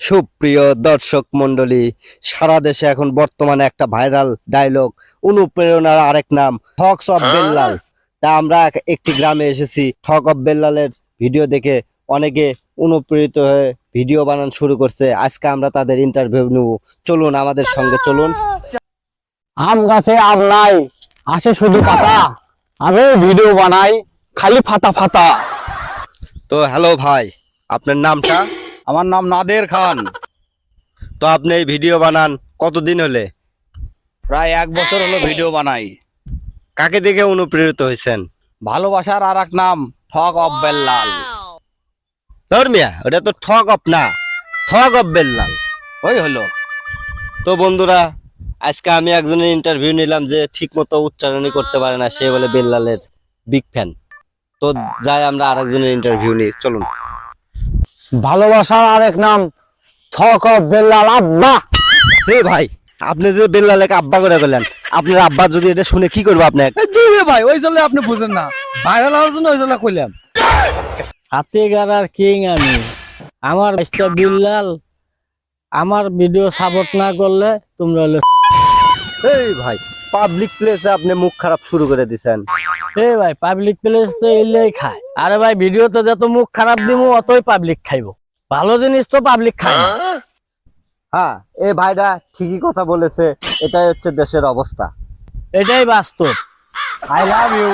সুপ্রিয় দর্শক মন্ডলী, সারা দেশে এখন বর্তমানে একটা ভাইরাল ডায়লগ, অনুপ্রেরণার আরেক নাম ঠকস অফ বেল্লাল। তা আমরা একটি গ্রামে এসেছি। ঠক অফ বেল্লালের ভিডিও দেখে অনেকে অনুপ্রেরিত হয়ে ভিডিও বানানো শুরু করছে। আজকে আমরা তাদের ইন্টারভিউ নেব। চলুন আমাদের সঙ্গে চলুন। আম গাছে আম নাই, আসে শুধু পাতা। আমি ভিডিও বানাই খালি ফাতা ফাতা। তো হ্যালো ভাই, আপনার নামটা? আমার নাম নাদের খান। তো আপনি এই ভিডিও বানান কতদিন হলে? প্রায় 1 বছর হলো ভিডিও বানাই। কাকে দেখে অনুপ্রেরিত হয়েছেন? ভালোবাসার আর এক নাম ঠক অফ বেল্লাল। ধর্মিয়া, ওটা তো ঠক অফ না, ঠক অফ বেল্লাল। ওই হলো। তো বন্ধুরা, আজকে আমি একজনের ইন্টারভিউ নিলাম যে ঠিক মতো উচ্চারণই করতে পারে না, সে বলে বেল্লালের বিগ ফ্যান। তো যাই আমরা আরেকজনের ইন্টারভিউ নিই, চলুন। ভালোবাসার আরেক নাম ঠক অফ বেল্লাল আব্বা। হে ভাই, আপনি যে বেল্লালেকে আব্বা করে বললেন, আপনার আব্বা যদি এটা শুনে কি করবো আপনাকে? ভাই ওই জন্য আপনি বুঝেন না, ভাইরাল হওয়ার জন্য ওই জন্য কইলাম। হাতি গাড়ার কিং আমি। আমার বাইশটা বিল্লাল, আমার ভিডিও সাপোর্ট না করলে তোমরা হলো। এই ভাই, পাবলিক প্লেসে আপনি মুখ খারাপ শুরু করে দিছেন। এই ভাই, পাবলিক প্লেস তো এলেই খায়। আরে ভাই, ভিডিওতে যত মুখ খারাপ দিমু অতই পাবলিক খাইবো। ভালো জিনিস তো পাবলিক খায় না। হ্যাঁ, এই ভাইরা ঠিকই কথা বলেছে, এটাই হচ্ছে দেশের অবস্থা। এটাই বাস্তব। I love you.